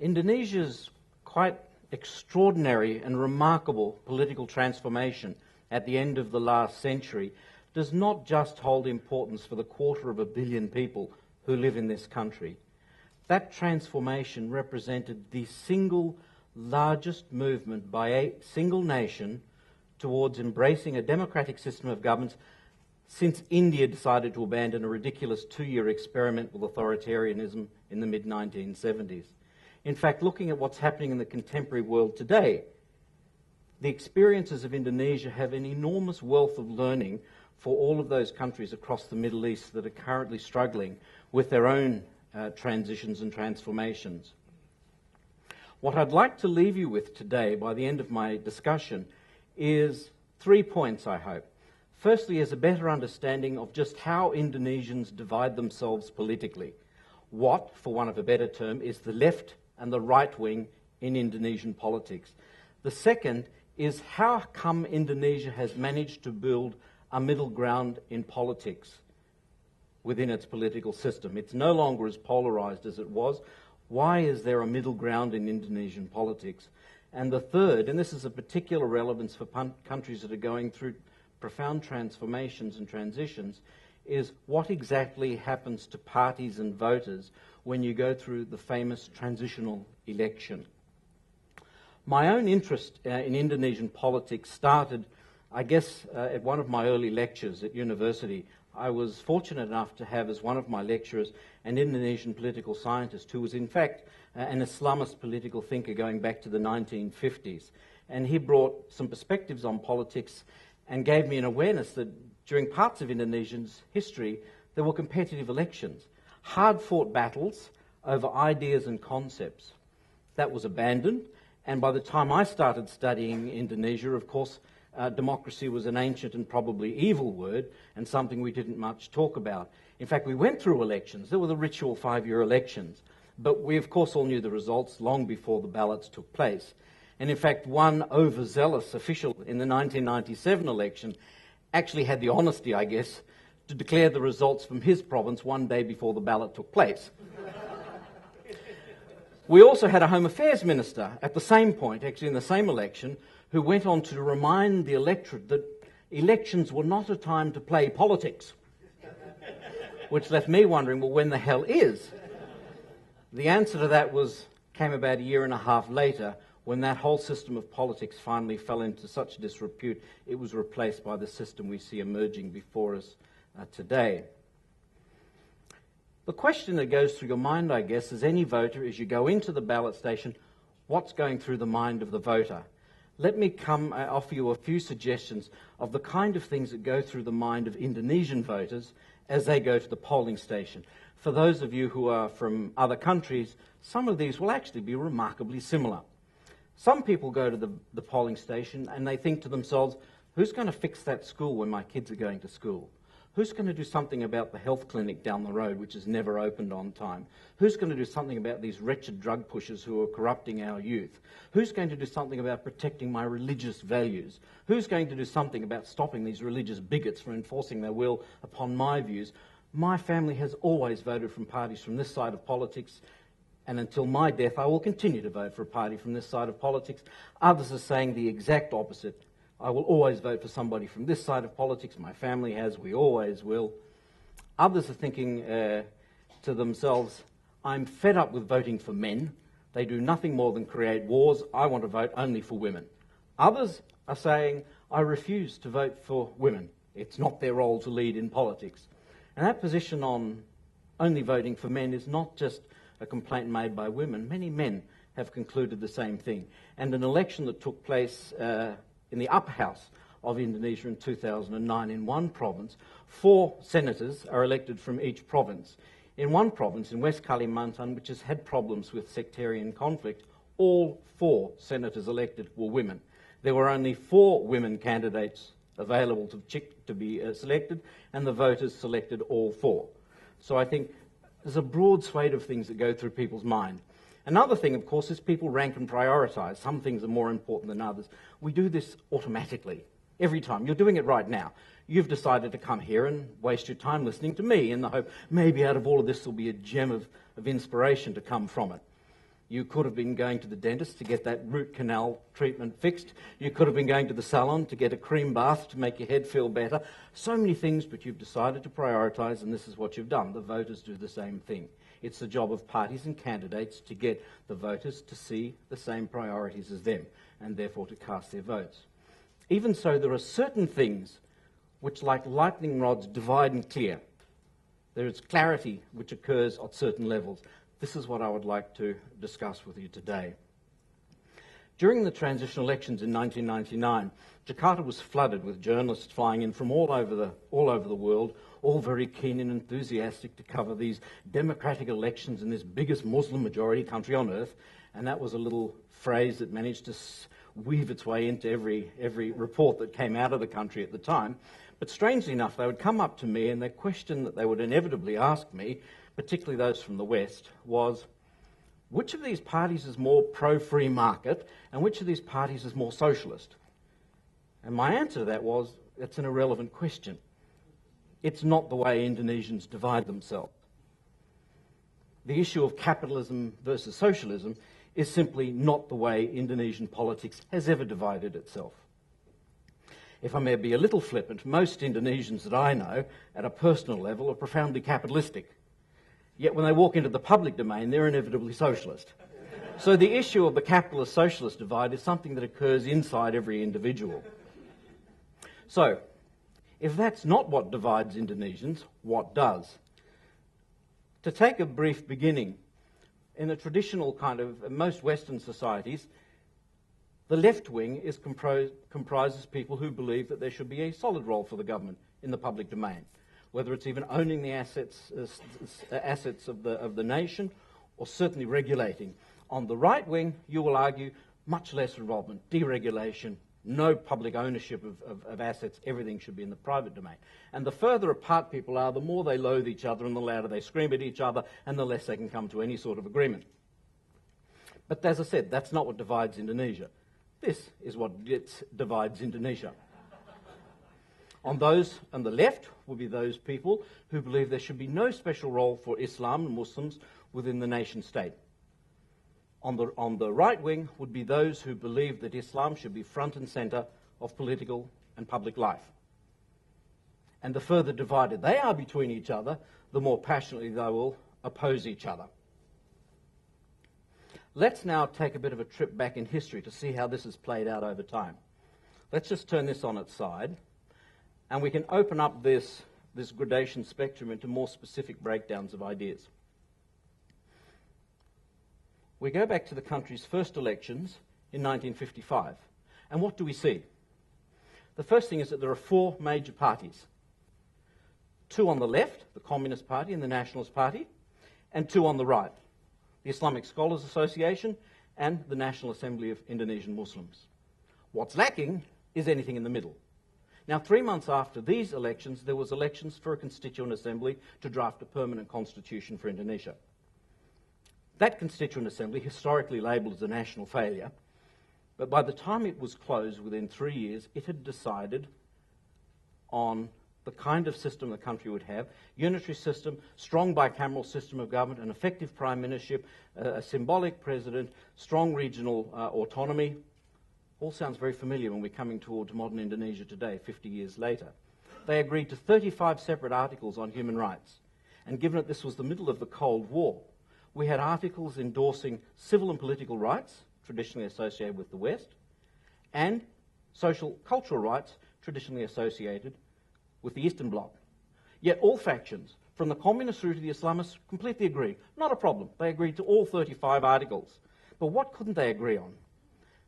Indonesia's quite extraordinary and remarkable political transformation at the end of the last century does not just hold importance for the 250 million people who live in this country. That transformation represented the single largest movement by a single nation towards embracing a democratic system of governance since India decided to abandon a ridiculous 2-year experiment with authoritarianism in the mid-1970s. In fact, looking at what's happening in the contemporary world today, the experiences of Indonesia have an enormous wealth of learning for all of those countries across the Middle East that are currently struggling with their own transitions and transformations. What I'd like to leave you with today, by the end of my discussion, is 3 points, I hope. Firstly, is a better understanding of just how Indonesians divide themselves politically. What, for want of a better term, is the left and the right wing in Indonesian politics. The second is how come Indonesia has managed to build a middle ground in politics within its political system. It's no longer as polarized as it was. Why is there a middle ground in Indonesian politics? And the third, and this is of particular relevance for countries that are going through profound transformations and transitions, is what exactly happens to parties and voters when you go through the famous transitional election. My own interest in Indonesian politics started, I guess, at one of my early lectures at university. I was fortunate enough to have as one of my lecturers an Indonesian political scientist who was in fact an Islamist political thinker going back to the 1950s. And he brought some perspectives on politics and gave me an awareness that during parts of Indonesia's history there were competitive elections, hard-fought battles over ideas and concepts. That was abandoned, and by the time I started studying Indonesia, of course, democracy was an ancient and probably evil word and something we didn't much talk about. In fact, we went through elections. There were the ritual 5-year elections, but we of course all knew the results long before the ballots took place. And in fact, one overzealous official in the 1997 election actually had the honesty, I guess, to declare the results from his province one day before the ballot took place. We also had a Home Affairs Minister at the same point, actually in the same election, who went on to remind the electorate that elections were not a time to play politics, which left me wondering, well, when the hell is? The answer to that came about a year and a half later, when that whole system of politics finally fell into such disrepute, it was replaced by the system we see emerging before us today. The question that goes through your mind, I guess, as any voter, as you go into the ballot station, what's going through the mind of the voter? Let me offer you a few suggestions of the kind of things that go through the mind of Indonesian voters as they go to the polling station. For those of you who are from other countries, some of these will actually be remarkably similar. Some people go to the polling station and they think to themselves, who's going to fix that school when my kids are going to school? Who's going to do something about the health clinic down the road, which has never opened on time? Who's going to do something about these wretched drug pushers who are corrupting our youth? Who's going to do something about protecting my religious values? Who's going to do something about stopping these religious bigots from enforcing their will upon my views? My family has always voted from parties from this side of politics, and until my death I will continue to vote for a party from this side of politics. Others are saying the exact opposite. I will always vote for somebody from this side of politics. My family has, we always will. Others are thinking to themselves, I'm fed up with voting for men. They do nothing more than create wars. I want to vote only for women. Others are saying, I refuse to vote for women. It's not their role to lead in politics. And that position on only voting for men is not just a complaint made by women. Many men have concluded the same thing. And an election that took place in the upper house of Indonesia in 2009 in one province, 4 senators are elected from each province. In one province, in West Kalimantan, which has had problems with sectarian conflict, all 4 senators elected were women. There were only 4 women candidates available to be selected, and the voters selected all 4. So I think there's a broad swathe of things that go through people's mind. Another thing, of course, is people rank and prioritise. Some things are more important than others. We do this automatically, every time. You're doing it right now. You've decided to come here and waste your time listening to me in the hope maybe out of all of this will be a gem of inspiration to come from it. You could have been going to the dentist to get that root canal treatment fixed. You could have been going to the salon to get a cream bath to make your head feel better. So many things, but you've decided to prioritise, and this is what you've done. The voters do the same thing. It's the job of parties and candidates to get the voters to see the same priorities as them, and therefore to cast their votes. Even so, there are certain things which, like lightning rods, divide and clear. There is clarity which occurs at certain levels. This is what I would like to discuss with you today. During the transitional elections in 1999, Jakarta was flooded with journalists flying in from all over the world, all very keen and enthusiastic to cover these democratic elections in this biggest Muslim majority country on earth. And that was a little phrase that managed to weave its way into every report that came out of the country at the time. But strangely enough, they would come up to me, and the question that they would inevitably ask me, particularly those from the West, was, which of these parties is more pro-free market and which of these parties is more socialist? And my answer to that was, it's an irrelevant question. It's not the way Indonesians divide themselves. The issue of capitalism versus socialism is simply not the way Indonesian politics has ever divided itself. If I may be a little flippant, most Indonesians that I know, at a personal level, are profoundly capitalistic. Yet when they walk into the public domain, they're inevitably socialist. So the issue of the capitalist-socialist divide is something that occurs inside every individual. So, if that's not what divides Indonesians, what does? To take a brief beginning, in a traditional kind of, most Western societies, the left wing comprises people who believe that there should be a solid role for the government in the public domain, whether it's even owning the assets of the nation, or certainly regulating. On the right wing, you will argue much less involvement, deregulation, no public ownership of assets, everything should be in the private domain. And the further apart people are, the more they loathe each other and the louder they scream at each other and the less they can come to any sort of agreement. But as I said, that's not what divides Indonesia. This is what divides Indonesia. On the left will be those people who believe there should be no special role for Islam and Muslims within the nation state. On the right wing would be those who believe that Islam should be front and centre of political and public life. And the further divided they are between each other, the more passionately they will oppose each other. Let's now take a bit of a trip back in history to see how this has played out over time. Let's just turn this on its side, and we can open up this gradation spectrum into more specific breakdowns of ideas. We go back to the country's first elections in 1955, and what do we see? The first thing is that there are four major parties. Two on the left, the Communist Party and the Nationalist Party, and two on the right, the Islamic Scholars Association and the National Assembly of Indonesian Muslims. What's lacking is anything in the middle. Now, 3 months after these elections, there was elections for a constituent assembly to draft a permanent constitution for Indonesia. That constituent assembly, historically labelled as a national failure, but by the time it was closed within 3 years, it had decided on the kind of system the country would have: unitary system, strong bicameral system of government, an effective prime ministership, a symbolic president, strong regional autonomy. All sounds very familiar when we're coming towards modern Indonesia today, 50 years later. They agreed to 35 separate articles on human rights. And given that this was the middle of the Cold War, we had articles endorsing civil and political rights, traditionally associated with the West, and social cultural rights, traditionally associated with the Eastern Bloc. Yet all factions, from the communists through to the Islamists, completely agreed. Not a problem. They agreed to all 35 articles. But what couldn't they agree on?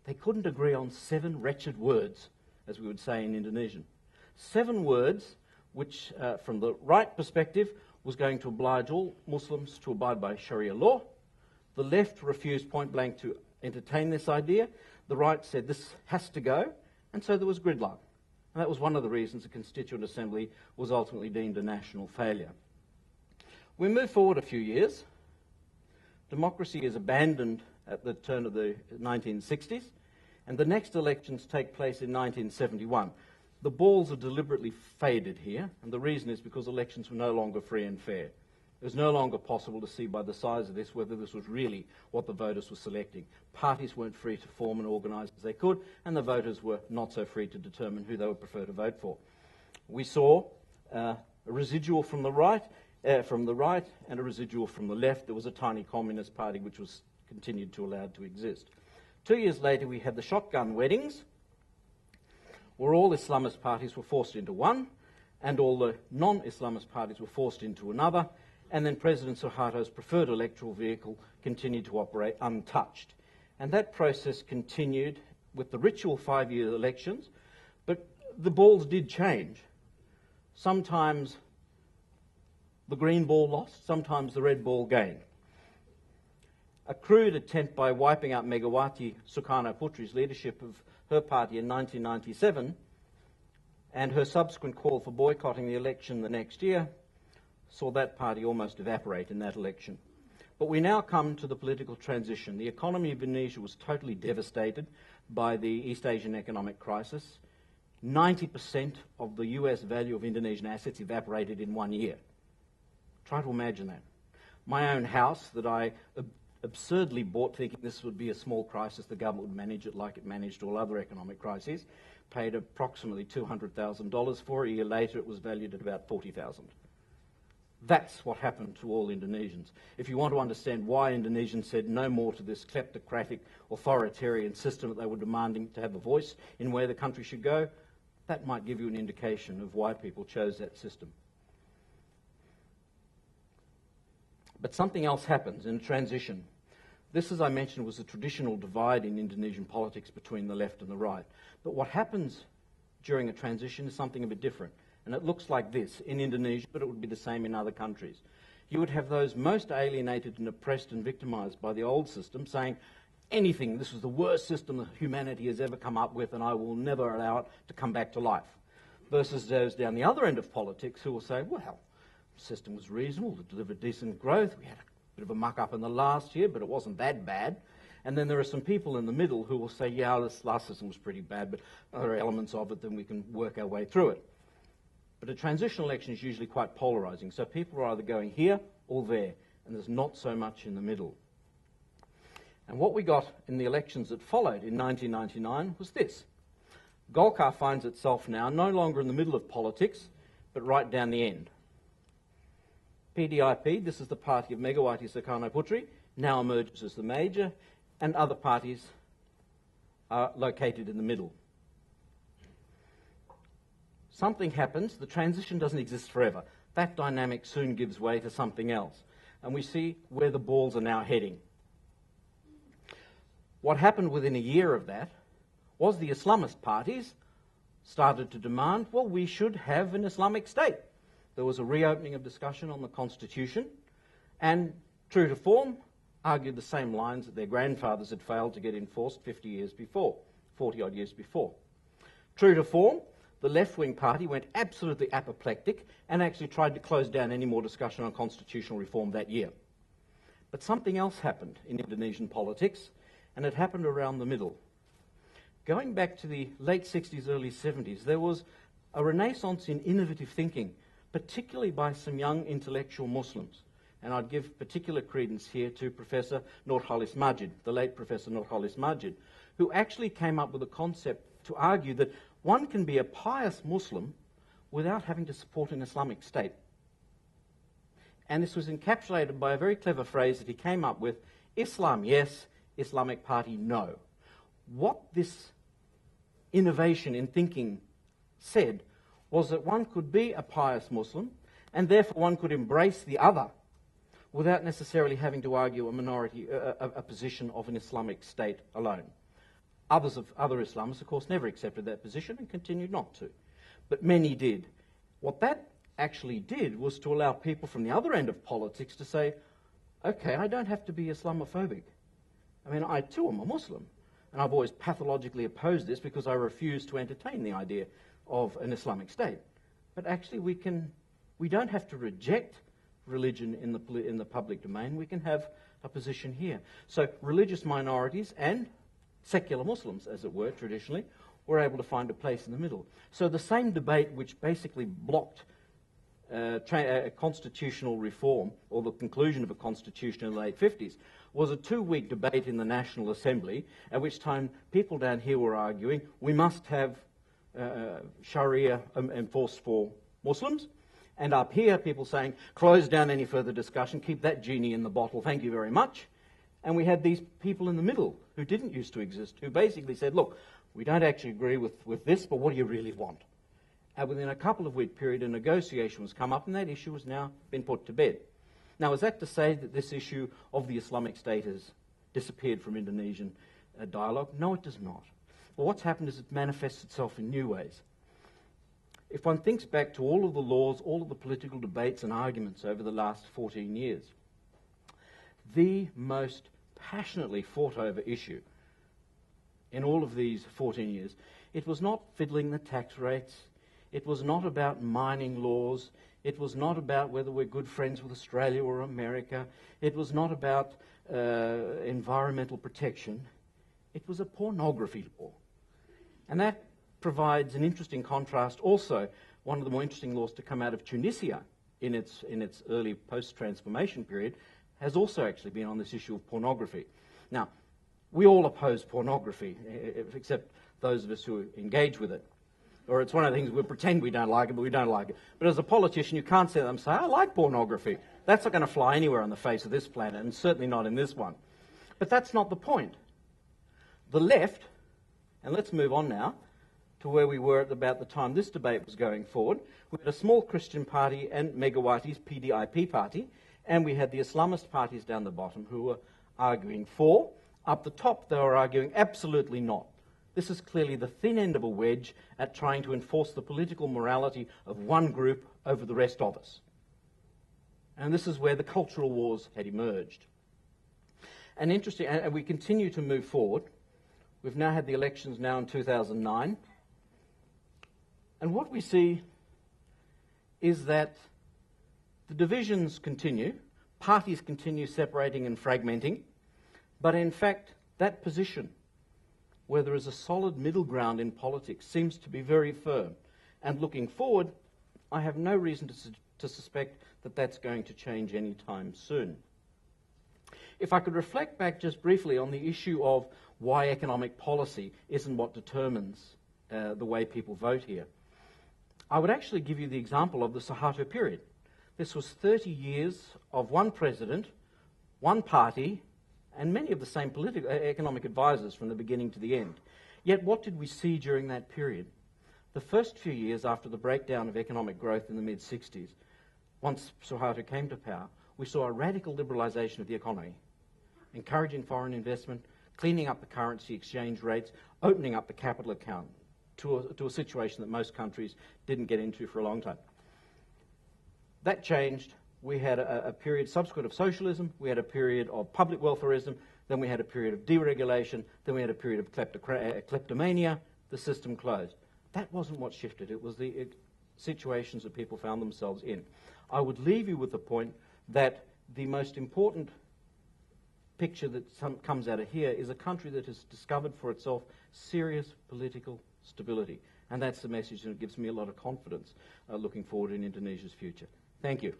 They couldn't agree on 7 wretched words, as we would say in Indonesian. 7 words which, from the right perspective, was going to oblige all Muslims to abide by Sharia law. The left refused point blank to entertain this idea. The right said this has to go, and so there was gridlock. And that was one of the reasons the Constituent Assembly was ultimately deemed a national failure. We move forward a few years. Democracy is abandoned at the turn of the 1960s, and the next elections take place in 1971. The balls are deliberately faded here, and the reason is because elections were no longer free and fair. It was no longer possible to see by the size of this whether this was really what the voters were selecting. Parties weren't free to form and organise as they could, and the voters were not so free to determine who they would prefer to vote for. We saw a residual from the right, and a residual from the left. There was a tiny communist party which was continued to allowed to exist. 2 years later, we had the shotgun weddings, where all Islamist parties were forced into one, and all the non-Islamist parties were forced into another, and then President Suharto's preferred electoral vehicle continued to operate untouched. And that process continued with the ritual 5-year elections, but the balls did change. Sometimes the green ball lost, sometimes the red ball gained. A crude attempt by wiping out Megawati Sukarnoputri's leadership of her party in 1997 and her subsequent call for boycotting the election the next year saw that party almost evaporate in that election. But we now come to the political transition. The economy of Indonesia was totally devastated by the East Asian economic crisis. 90% of the US value of Indonesian assets evaporated in 1 year. Try to imagine that. My own house that I absurdly bought thinking this would be a small crisis, the government would manage it like it managed all other economic crises, paid approximately $200,000 for. A year later it was valued at about $40,000. That's what happened to all Indonesians. If you want to understand why Indonesians said no more to this kleptocratic, authoritarian system that they were demanding to have a voice in where the country should go, that might give you an indication of why people chose that system. But something else happens in a transition. This, as I mentioned, was a traditional divide in Indonesian politics between the left and the right. But what happens during a transition is something a bit different. And it looks like this in Indonesia, but it would be the same in other countries. You would have those most alienated and oppressed and victimised by the old system saying, anything, this was the worst system that humanity has ever come up with, and I will never allow it to come back to life. Versus those down the other end of politics who will say, well, the system was reasonable, it delivered decent growth, we had a bit of a muck-up in the last year, but it wasn't that bad. And then there are some people in the middle who will say, yeah, this last system was pretty bad, but there are elements of it, then we can work our way through it. But a transitional election is usually quite polarising, so people are either going here or there, and there's not so much in the middle. And what we got in the elections that followed in 1999 was this. Golkar finds itself now no longer in the middle of politics, but right down the end. PDIP, this is the party of Megawati Sukarnoputri, now emerges as the major, and other parties are located in the middle. Something happens, the transition doesn't exist forever. That dynamic soon gives way to something else. And we see where the balls are now heading. What happened within a year of that was the Islamist parties started to demand, well, we should have an Islamic state. There was a reopening of discussion on the constitution, and true to form, argued the same lines that their grandfathers had failed to get enforced 40 odd years before. True to form, the left-wing party went absolutely apoplectic and actually tried to close down any more discussion on constitutional reform that year. But something else happened in Indonesian politics, and it happened around the middle. Going back to the late 60s, early 70s, there was a renaissance in innovative thinking, particularly by some young intellectual Muslims. And I'd give particular credence here to Professor Nurcholish Madjid, the late Professor Nurcholish Madjid, who actually came up with a concept to argue that one can be a pious Muslim without having to support an Islamic state. And this was encapsulated by a very clever phrase that he came up with, Islam yes, Islamic Party no. What this innovation in thinking said was that one could be a pious Muslim and therefore one could embrace the other without necessarily having to argue a position of an Islamic state alone. Other Islamists, of course, never accepted that position and continued not to. But many did. What that actually did was to allow people from the other end of politics to say, okay, I don't have to be Islamophobic. I mean, I too am a Muslim. And I've always pathologically opposed this because I refuse to entertain the idea of an Islamic state. But actually we don't have to reject religion in the public domain. We can have a position here. So religious minorities and secular Muslims, as it were, traditionally, were able to find a place in the middle. So the same debate which basically blocked constitutional reform, or the conclusion of a constitution in the late 50s, was a 2-week debate in the National Assembly, at which time people down here were arguing we must have Sharia enforced for Muslims, and up here people saying close down any further discussion, keep that genie in the bottle, thank you very much. And we had these people in the middle who didn't used to exist, who basically said, look, we don't actually agree with this, but what do you really want? And within a couple of week period, a negotiation was come up, and that issue has now been put to bed. Now, is that to say that this issue of the Islamic State has disappeared from Indonesian dialogue? No, it does not. Well, what's happened is it manifests itself in new ways. If one thinks back to all of the laws, all of the political debates and arguments over the last 14 years, the most passionately fought over issue in all of these 14 years, it was not fiddling the tax rates, it was not about mining laws, it was not about whether we're good friends with Australia or America, it was not about environmental protection, it was a pornography law. And that provides an interesting contrast. Also, one of the more interesting laws to come out of Tunisia in its early post-transformation period has also actually been on this issue of pornography. Now, we all oppose pornography, except those of us who engage with it. Or it's one of the things we pretend we don't like it, but we don't like it. But as a politician, you can't sit there and say, I like pornography. That's not going to fly anywhere on the face of this planet, and certainly not in this one. But that's not the point. The left, and let's move on now to where we were at about the time this debate was going forward. We had a small Christian party and Megawati's PDIP party, and we had the Islamist parties down the bottom who were arguing for. Up the top, they were arguing absolutely not. This is clearly the thin end of a wedge at trying to enforce the political morality of one group over the rest of us. And this is where the cultural wars had emerged. And interesting, and we continue to move forward. We've now had the elections now in 2009. And what we see is that the divisions continue, parties continue separating and fragmenting, but in fact, that position, where there is a solid middle ground in politics, seems to be very firm. And looking forward, I have no reason to suspect that that's going to change anytime soon. If I could reflect back just briefly on the issue of why economic policy isn't what determines the way people vote here, I would actually give you the example of the Suharto period. This was 30 years of one president, one party, and many of the same economic advisors from the beginning to the end. Yet what did we see during that period? The first few years after the breakdown of economic growth in the mid-60s, once Suharto came to power, we saw a radical liberalisation of the economy, encouraging foreign investment, cleaning up the currency exchange rates, opening up the capital account to a situation that most countries didn't get into for a long time. That changed. We had a period subsequent of socialism, we had a period of public welfarism, then we had a period of deregulation, then we had a period of kleptomania, the system closed. That wasn't what shifted, it was the situations that people found themselves in. I would leave you with the point that the most important picture that comes out of here is a country that has discovered for itself serious political stability. And that's the message, and it gives me a lot of confidence looking forward in Indonesia's future. Thank you.